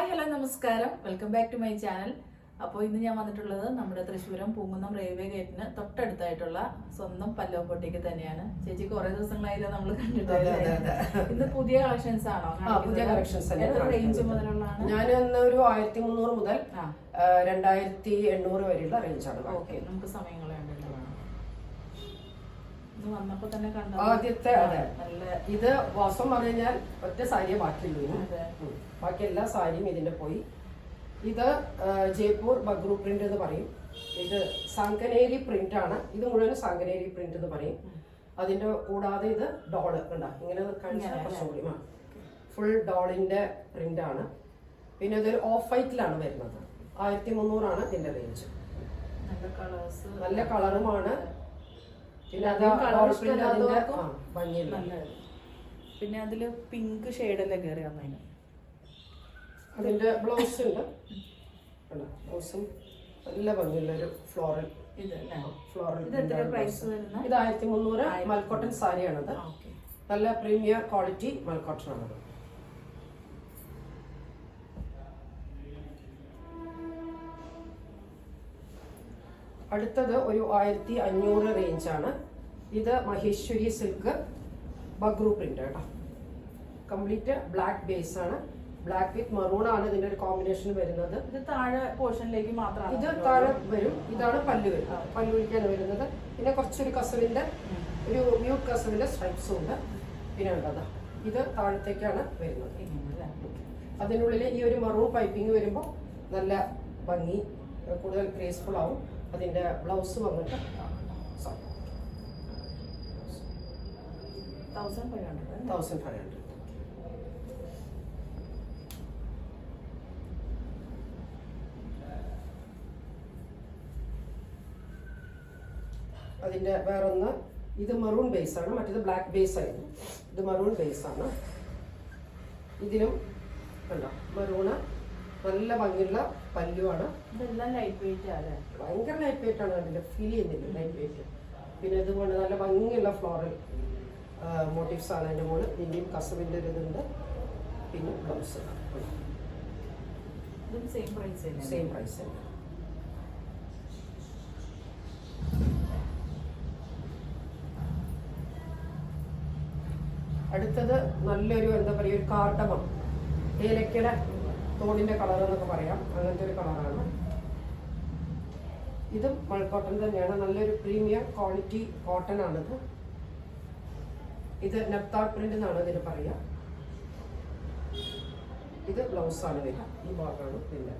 Hi hello നമസ്കാരം, welcome back to my channel. അപ്പോൾ ഇന്ന് ഞാൻ വന്നിട്ടുള്ളത് നമ്മുടെ തൃശ്ശൂരം പൂങ്കുന്നം റെയിൽവേ ഗേറ്റിന് തൊട്ടടുത്തായിട്ടുള്ള സ്വന്തം പല്ലോ പൊട്ടിക്ക് തന്നെയാണ്. ചേച്ചി കുറെ ദിവസങ്ങളായില്ല നമ്മൾ കണ്ടിട്ട്. ഇന്ന് പുതിയ കളക്ഷൻസ് ആണോ? പുതിയ കളക്ഷൻസ് റേഞ്ച് മുതലുള്ളതാണ്? ഞാൻ ഒരു 1300 മുതൽ 2800 വരെയുള്ള റേഞ്ചാണ്. ഓക്കെ, നമുക്ക് സമയങ്ങളെ വന്നപ്പോ തന്നെ കണ്ടു. ആദ്യത്തെ നല്ല ഇത് വാസം പറഞ്ഞു കഴിഞ്ഞാൽ ഒറ്റ സാരിയെ ബാക്കിയുള്ളൂ. ബാക്കി എല്ലാ സാരിയും ഇതിന്റെ പോയി. ഇത് ജയ്പൂർ ബഗ്രു പ്രിന്റ് എന്ന് പറയും. ഇത് സാങ്കനേരി പ്രിന്റ് ആണ്. ഇത് മുഴുവൻ സാങ്കനേരി പ്രിന്റ് എന്ന് പറയും. അതിന്റെ കൂടാതെ ഇത് ഡോള് കണ്ട ഇങ്ങനെ കുറച്ചുകൂടി ഫുൾ ഡോളിന്റെ പ്രിന്റ് ആണ്. പിന്നെ ഇതൊരു ഓഫ് വൈറ്റിലാണ് വരുന്നത്. 1300 ഇതിന്റെ റേഞ്ച്. നല്ല കളറുമാണ്. പിന്നെ പിന്നെ അതില് പിങ്ക് ഷെയ്ഡല്ലേ കയറി വന്നതിന്. അതിന്റെ ബ്ലൗസ് ഉണ്ട്. ബ്ലൗസും നല്ല ഭംഗിയുള്ള ഒരു ഫ്ലോറൽ. ഇത് 1300 മൽക്കോട്ടൺ സാരിയാണത്. നല്ല പ്രീമിയർ ക്വാളിറ്റി മൽക്കോട്ടൺ ആണത്. അടുത്തത് ഒരു 1500 റേഞ്ചാണ്. ഇത് മഹേശ്വരി സിൽക്ക് ബഗ്രു പ്രിന്റ് കേട്ടോ. കംപ്ലീറ്റ് ബ്ലാക്ക് ബേസ് ആണ്. ബ്ലാക്ക് വിത്ത് മറൂൺ ആണ് ഇതിന്റെ ഒരു കോമ്പിനേഷൻ വരുന്നത്. ഇത് താഴെ പോർഷനിലേക്ക് മാത്രമാണ്. ഇത് താഴെ വരും. ഇതാണ് പല്ലു വരും. പല്ലുവിളിക്കാണ് വരുന്നത്. പിന്നെ കുറച്ചൊരു കസവിന്റെ ഒരു മ്യൂട്ട് കസവിന്റെ സ്ട്രൈപ്സും ഉണ്ട്. പിന്നെ ഉണ്ടത് ഇത് താഴത്തേക്കാണ് വരുന്നത്. അതിനുള്ളിൽ ഈ ഒരു മറൂൺ പൈപ്പിംഗ് വരുമ്പോൾ നല്ല ഭംഗി, കൂടുതൽ ഗ്രേസ്ഫുൾ ആവും. അതിന്റെ ബ്ലൗസ് വന്നിട്ട് 1500. അതിന്റെ വേറൊന്ന് ഇത് മറൂൺ ബേസ് ആണ്. മറ്റേത് ബ്ലാക്ക് ബേസ് ആയിരുന്നു. ഇത് മറൂൺ ബേസ് ആണ്. ഇതിലും കണ്ടോ മറൂണ് നല്ല ഭംഗിയുള്ള പല്ലുവാണ്. ഇതെല്ലാം ലൈറ്റ് വെയിറ്റ് ആണ്. ഭയങ്കര ലൈറ്റ് വെയിറ്റ് ആണ്. അതിന്റെ ഫീൽ ചെയ്യുന്നില്ല ലൈറ്റ് വെയിറ്റ്. പിന്നെ ഇതുകൊണ്ട് നല്ല ഭംഗിയുള്ള ഫ്ലോറൽ മോട്ടീവ്സ് ആണ് അതിന്റെ മുകളിൽ. ഇതിന്റെയും കസവിന്റെ ഒരു ഇതുണ്ട്. പിന്നെ ബ്ലൗസ് സെയിം പ്രൈസ് തന്നെ. അടുത്തത് നല്ലൊരു എന്താ പറയുക, ഒരു കാർഡമം ഏലക്കയുടെ തോടിന്റെ കളർ എന്നൊക്കെ പറയാം. അങ്ങനത്തെ ഒരു കളറാണ്. ഇതും മൾക്കോട്ടൺ തന്നെയാണ്. നല്ലൊരു പ്രീമിയം ക്വാളിറ്റി കോട്ടൺ ആണിത്. ഇത് നെപ്താൾ പ്രിന്റ് എന്നാണ് ഇതിന് പറയുക. ഇത് ബ്ലൗസ് ആണ് വരിക. ഈ ഭാഗമാണ് പിന്നെ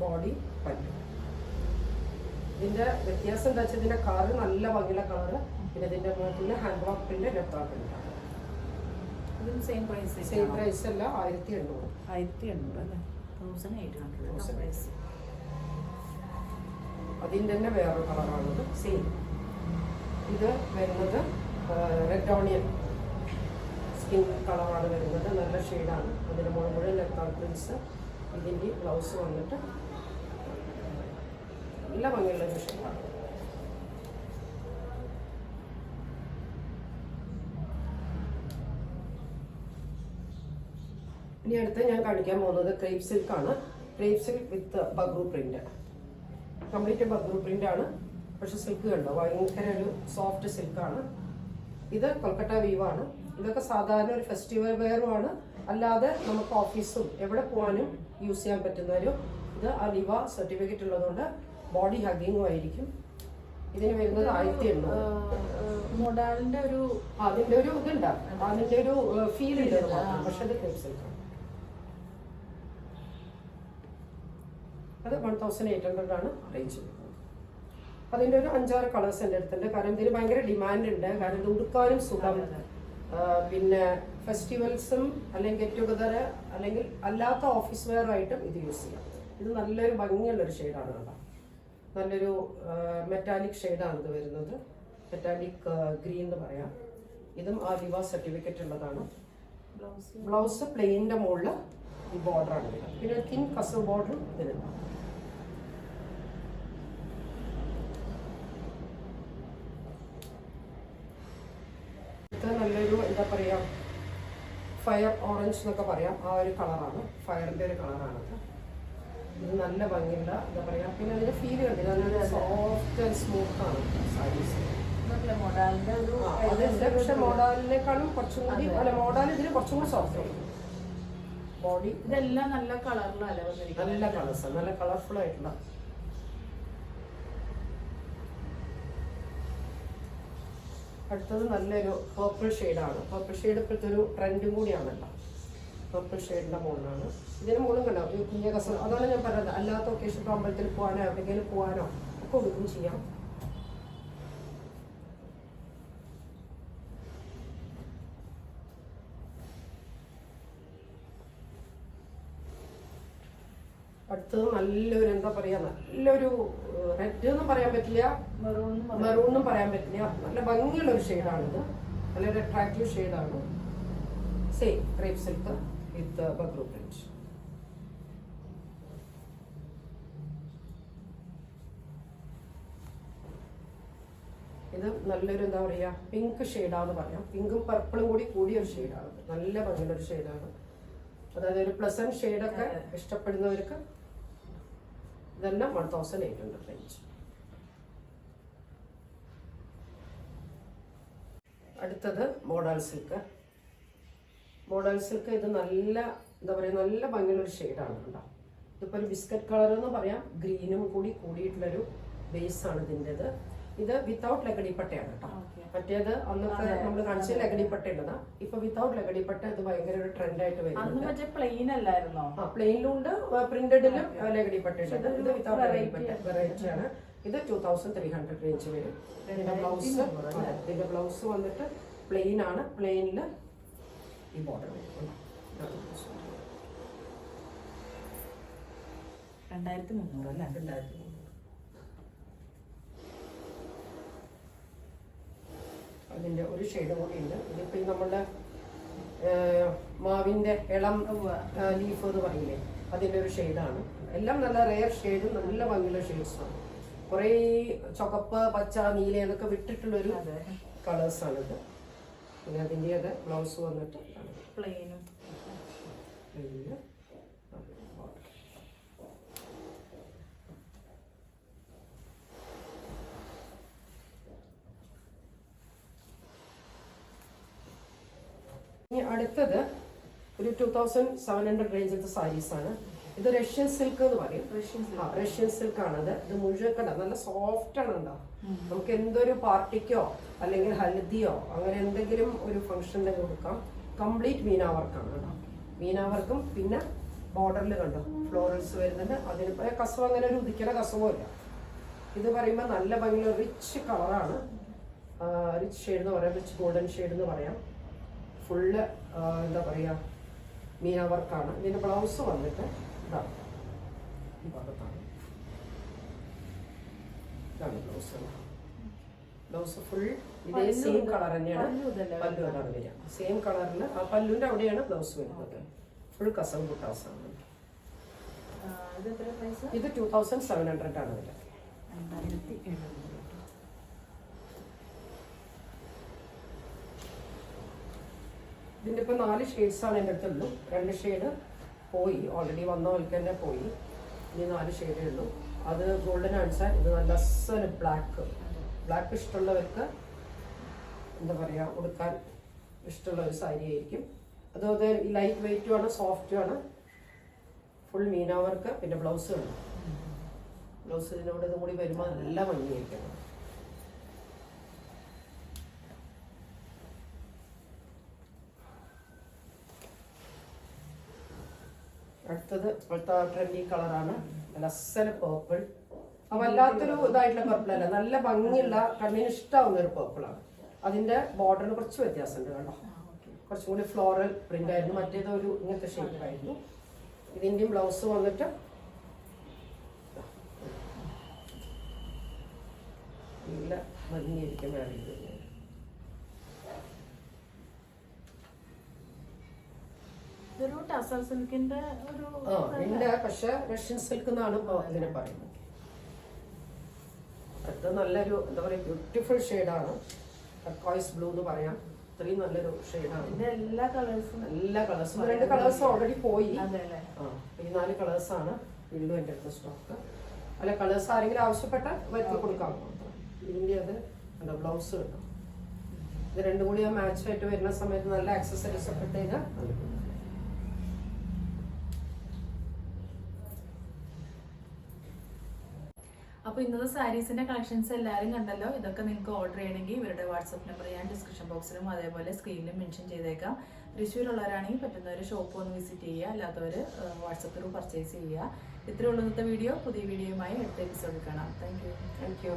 ബോഡി പല്ല്. ഇതിന്റെ വ്യത്യാസം എന്താ വെച്ചാൽ ഇതിന്റെ കളർ നല്ല ഭംഗിയുള്ള കളറ്. പിന്നെ ഇതിന്റെ മുകളിൽ ഹാൻഡ് ബ്ലോക്ക് പ്രിന്റ് നെപ്താൾ പ്രിന്റ് ആണ്. സെയിം പ്രൈസ് അല്ല, 1800. അതിൻ്റെ തന്നെ വേറൊരു കളറാണത്. സെയിം. ഇത് വരുന്നത് റെഡ് ഓണിയൻ സ്കിൻ കളറാണ് വരുന്നത്. നല്ല ഷെയ്ഡാണ്. അതിന് മുഴുവൻ നെക്താൾ പ്രിൻസ്. ഇതിൻ്റെ ബ്ലൗസ് വന്നിട്ട് നല്ല ഭംഗിയുള്ള ഒരു ഷെയ്ഡാണ്. ഇനി അടുത്ത് ഞാൻ കാണിക്കാൻ പോകുന്നത് ക്രേപ്പ് സിൽക്ക് ആണ്. ക്രേപ്പ് സിൽക്ക് വിത്ത് Bagru print. Complete Bagru print ആണ്. പക്ഷെ സിൽക്ക് കണ്ടോ ഭയങ്കര ഒരു സോഫ്റ്റ് സിൽക്കാണ്. ഇത് കൊൽക്കട്ട വീവാണ്. ഇതൊക്കെ സാധാരണ ഒരു ഫെസ്റ്റിവൽ വെയറുമാണ്. അല്ലാതെ നമുക്ക് ഓഫീസും എവിടെ പോകാനും യൂസ് ചെയ്യാൻ പറ്റുന്ന ഒരു ഇത്. അലിവ സർട്ടിഫിക്കറ്റ് ഉള്ളതുകൊണ്ട് ബോഡി ഹഗ്ഗിങ്ങും ആയിരിക്കും. ഇതിന് വരുന്നത് 1800. മോഡലിന്റെ ഒരു അതിന്റെ ഒരു ഇതുണ്ട്, അതിന്റെ ഒരു ഫീൽ ഉണ്ട്. പക്ഷെ ഇത് ക്രേപ്പ് സിൽക്കാണ്. അത് 1800 ആണ് റേഞ്ച്. അതിൻ്റെ ഒരു 5-6 കളേഴ്സ് എൻ്റെ അടുത്തുണ്ട്. കാരണം ഇതിന് ഭയങ്കര ഡിമാൻഡ് ഉണ്ട്. കാരണം ഇത് ഉടുക്കാനും സുഖം. പിന്നെ ഫെസ്റ്റിവൽസും അല്ലെങ്കിൽ ഗെറ്റ് ടുഗദർ അല്ലെങ്കിൽ അല്ലാത്ത ഓഫീസ് വെയർ ആയിട്ടും ഇത് യൂസ് ചെയ്യാം. ഇത് നല്ലൊരു ഭംഗിയുള്ളൊരു ഷെയ്ഡാണ് കേട്ടോ. നല്ലൊരു മെറ്റാലിക് ഷെയ്ഡാണ് ഇത് വരുന്നത്. മെറ്റാലിക് ഗ്രീൻ എന്ന് പറയാം. ഇതും ആ ലിവ സർട്ടിഫിക്കറ്റ് ഉള്ളതാണ്. ബ്ലൗസ് പ്ലെയിൻ്റെ മുകളിൽ ഈ ബോർഡറാണ് വരിക. പിന്നെ ഒരു തിൻ കസവ് ബോർഡറും ഇതിലുണ്ട്. ഇത് നല്ലൊരു എന്താ പറയുക ഫയർ ഓറഞ്ച് എന്നൊക്കെ പറയാം, ആ ഒരു കളറാണ്, ഫയറിന്റെ ഒരു കളറാണ്. ഇത് നല്ല ഭംഗിയുള്ള എന്താ പറയാ, പിന്നെ അതിന്റെ ഫീൽ കണ്ടില്ല, നല്ല സോഫ്റ്റ് ആൻഡ് സ്മൂത്ത് ആണ് സാരീസ്. അതിന്റെ പക്ഷെ മോഡലിനേക്കാളും കുറച്ചും കൂടി അല്ല, മോഡൽ ഇതിന് കുറച്ചും കൂടി സോഫ്റ്റ് ആയിരിക്കും. ബോഡി ഇതെല്ലാം നല്ല കളറിലല്ല വന്നിരിക്കുന്നത്, നല്ല കളേഴ്സ്, നല്ല കളർഫുൾ ആയിട്ടുള്ള. അടുത്തത് നല്ലൊരു പേർപ്പിൾ ഷെയ്ഡാണ്. പേർപ്പിൾ ഷെയ്ഡ് ഇപ്പോഴത്തെ ഒരു ട്രെൻഡും കൂടിയാണല്ലോ. പേർപ്പിൾ ഷെയ്ഡിന്റെ മുകളിലാണ്. ഇതിന് മുകളിൽ കണ്ടോ ഈ കുഞ്ഞ കസം, അതാണ് ഞാൻ പറഞ്ഞത്. അല്ലാത്ത ഒക്കേഷൻ ഇപ്പോൾ അമ്പലത്തിൽ പോകാനോ എവിടെയെങ്കിലും പോകാനോ ഒക്കെ കൊടുക്കും ചെയ്യാം. അടുത്തത് നല്ലൊരു എന്താ പറയാ, നല്ലൊരു റെഡ് എന്നും പറയാൻ പറ്റില്ല, മെറൂണും പറയാൻ പറ്റില്ല, നല്ല ഭംഗിയുള്ള ഒരു ഷെയ്ഡാണിത്. നല്ലൊരു അട്രാക്റ്റീവ് ഷെയ്ഡാണ്. സെയിം ക്രേപ്പ് സിൽക്ക് വിത്ത് ബഗ്രു പ്രിന്റ്. ഇത് നല്ലൊരു എന്താ പറയാ, പിങ്ക് ഷെയ്ഡാന്ന് പറയാം. പിങ്കും പർപ്പിളും കൂടി കൂടിയ ഒരു ഷെയ്ഡാണ്. നല്ല ഭംഗിയുള്ള ഒരു ഷെയ്ഡാണ്. അതായത് ഒരു പ്ലസന്റ് ഷെയ്ഡൊക്കെ ഇഷ്ടപ്പെടുന്നവർക്ക് ഇതെല്ലാം 1800 റേഞ്ച്. അടുത്തത് മോഡൽ സിൽക്ക്. മോഡൽ സിൽക്ക് ഇത് നല്ല എന്താ പറയുക, നല്ല ഭംഗിയുള്ളൊരു ഷെയ്ഡാണ് കേട്ടോ. ഇതിപ്പോൾ ഒരു ബിസ്ക്കറ്റ് കളർ എന്ന് പറയാം, ഗ്രീനും കൂടി കൂടിയിട്ടുള്ളൊരു ബേസാണ് ഇതിൻ്റെത്. ഇത് വിത്തൗട്ട് ലഗടിപ്പട്ടയാണ് കേട്ടോ. മറ്റേത് അന്നൊക്കെ നമ്മൾ കാണിച്ച ലഗടിപ്പട്ടയുള്ളതാ. ഇപ്പൊ വിത്തൗട്ട് ലഗടിപ്പട്ട ഇത് ഭയങ്കര ഒരു ട്രെൻഡായിട്ട് വരുന്നത്. പ്ലെയിൻ അല്ലായിരുന്നോ? പ്ലെയിനിലും ഉണ്ട്, പ്രിന്റഡിലും ലഗടിപ്പട്ട ഉണ്ട്. ഇത് വിത്തൗട്ട് ലഗടിപ്പട്ട വെറൈറ്റി ആണ്. ഇത് 2300 റേഞ്ച് വരും. ഇതിന്റെ ബ്ലൗസ് വന്നിട്ട് പ്ലെയിൻ ആണ്. പ്ലെയിനിൽ ഈ ബോർഡർ വരും. 2300 അല്ലേ? 2300. അതിന്റെ ഒരു ഷെയ്ഡ് കൂടി ഉണ്ട്. ഇതിപ്പോ നമ്മളുടെ മാവിന്റെ ഇളം ലീഫ് എന്ന് പറയില്ലേ, അതിന്റെ ഒരു ഷെയ്ഡാണ്. എല്ലാം നല്ല റെയർ ഷെയ്ഡും നല്ല ഭംഗിയുള്ള ഷെയ്ഡ്സാണ്. കുറേ ചുവപ്പ്, പച്ച, നീല എന്നൊക്കെ വിട്ടിട്ടുള്ളൊരു കളേഴ്സാണിത്. പിന്നെ അതിൻ്റെയൊക്കെ ബ്ലൗസ് വന്നിട്ട് പ്ലെയിനും ഇനി അടുത്തത് ഒരു 2700 റേഞ്ചിലത്തെ സാരീസ് ആണ്. ഇത് റഷ്യൻ സിൽക്ക് എന്ന് പറയും. റഷ്യൻ സിൽക്ക് ആണത്. ഇത് മുഴുവൻ കണ്ട നല്ല സോഫ്റ്റ് ആണ്. ഉണ്ടാവും നമുക്ക് എന്തൊരു പാർട്ടിക്കോ അല്ലെങ്കിൽ ഹൽദിയോ അങ്ങനെ എന്തെങ്കിലും ഒരു ഫംഗ്ഷനിൽ കൊടുക്കാം. കംപ്ലീറ്റ് മീന വർക്കാണ് കേട്ടോ. മീന വർക്കും പിന്നെ ബോർഡറിൽ കണ്ടോ ഫ്ലോറൽസ് വരുന്നുണ്ട്. അതിന് കസവ് അങ്ങനെ ഒരു ഉദിക്കണ കസവോ ഇല്ല. ഇത് പറയുമ്പോൾ നല്ല ഭംഗിയുള്ള റിച്ച് കളറാണ്. റിച്ച് ഷെയ്ഡ് എന്ന് പറയാം, റിച്ച് ഗോൾഡൻ ഷെയ്ഡ് എന്ന് പറയാം. ഫുള്ള് എന്താ പറയുക, മീന വർക്കാണ്. ഇതിൻ്റെ ബ്ലൗസ് വന്നിട്ട് ഇതാണ്, ഈ ഭാഗത്താണ്. ഇതാണ് ബ്ലൗസ്. ബ്ലൗസ് ഫുൾ ഇതേ സെയിം കളർ തന്നെയാണ്. പല്ലു അതാണ് വരിക. സെയിം കളറിൽ ആ പല്ലുവിൻ്റെ അവിടെയാണ് ബ്ലൗസ് വരുന്നത്. ഫുൾ കസം ബുട്ടാസാണ്. ഇത് 2700 ആണ് വില. 2700. ഇതിൻ്റെ ഇപ്പോൾ 4 ഷെയ്ഡ്സാണ് എൻ്റെ അടുത്തുള്ളൂ. 2 ഷെയ്ഡ് പോയി, ഓൾറെഡി വന്നവർക്ക് തന്നെ പോയി. ഇനി 4 ഷെയ്ഡേ ഉള്ളൂ. അത് ഗോൾഡൻ ആൻസാൻ. ഇത് നല്ല അസല് ബ്ലാക്ക് ഇഷ്ടമുള്ളവർക്ക് എന്താ പറയുക, ഉടുക്കാൻ ഇഷ്ടമുള്ള ഒരു സാരി ആയിരിക്കും. അതുപോലെ ലൈറ്റ് വെയ്റ്റും ആണ്, സോഫ്റ്റും ആണ്. Full Meena work. പിന്നെ ബ്ലൗസ് ഉണ്ട്. ബ്ലൗസ് ഇതിനോട് ഇതും കൂടി വരുമ്പോൾ നല്ല ഭംഗിയായിരിക്കണം. അടുത്തത് ഇപ്പോഴത്തെ ട്രെൻഡി കളറാണ്. അസല് പേർപ്പിൾ. വല്ലാത്തൊരു ഇതായിട്ടുള്ള പേർപ്പിൾ അല്ല, നല്ല ഭംഗിയുള്ള കണ്ണിന് ഇഷ്ടമാവുന്ന ഒരു പേർപ്പിളാണ്. അതിന്റെ ബോർഡറിന് കുറച്ച് വ്യത്യാസമുണ്ട് കേട്ടോ. കുറച്ചും കൂടി ഫ്ലോറൽ പ്രിന്റ് ആയിരുന്നു. മറ്റേത് ഒരു ഇങ്ങനത്തെ ഷേപ്പായിരുന്നു. ഇതിന്റെയും ബ്ലൗസ് വന്നിട്ട് നല്ല ഭംഗിയായിരിക്കും. വേറെ ഇതിന്റെ പക്ഷെ റഷ്യൻ സിൽക്ക് എന്നാണ് ഇപ്പൊ ഇതിനെ പറയുന്നത്. അത് നല്ലൊരു എന്താ പറയുക ബ്യൂട്ടിഫുൾ ഷെയ്ഡാണ്. ടർക്കോയ്സ് ബ്ലൂ എന്ന് പറയാം. ഇത്രയും നല്ലൊരു ഷെയ്ഡാണ്. ഇതിന്റെ എല്ലാ കളേഴ്സും എല്ലാ കളേഴ്സും 2 കളേഴ്സ് ഓൾറെഡി പോയി. അതെ അല്ലേ? ഈ 4 കളേഴ്സാണ് വീണ്ടും എൻ്റെ അടുത്ത് സ്റ്റോക്ക്. അല്ല കളേഴ്സ് ആരെങ്കിലും ആവശ്യപ്പെട്ട വരുത്തി കൊടുക്കാം. ഇതിൻ്റെ അത് ബ്ലൗസ് കിട്ടും. ഇത് രണ്ടും കൂടി ആ മാച്ച് ആയിട്ട് വരുന്ന സമയത്ത് നല്ല ആക്സസറീസ് ഒക്കെ ഇട്ട് കഴിഞ്ഞാൽ അപ്പോൾ ഇന്നത്തെ സാരീസിന്റെ കളക്ഷൻസ് എല്ലാവരും കണ്ടല്ലോ. ഇതൊക്കെ നിങ്ങൾക്ക് ഓർഡർ ചെയ്യണമെങ്കിൽ ഇവരുടെ വാട്സപ്പ് നമ്പർ ഞാൻ ഡിസ്ക്രിപ്ഷൻ ബോക്സിലും അതേപോലെ സ്ക്രീനിലും മെൻഷൻ ചെയ്തേക്കാം. തൃശ്ശൂരുള്ളവരാണെങ്കിൽ പറ്റുന്നവർ ഷോപ്പ് ഒന്ന് വിസിറ്റ് ചെയ്യുക, അല്ലാത്തവർ വാട്സപ്പ് ത്രൂ പർച്ചേസ് ചെയ്യുക. ഇത്രയുള്ള ഇന്നത്തെ വീഡിയോ. പുതിയ വീഡിയോയുമായി അടുത്ത എപ്പിസോഡിൽ കാണാം. Thank you.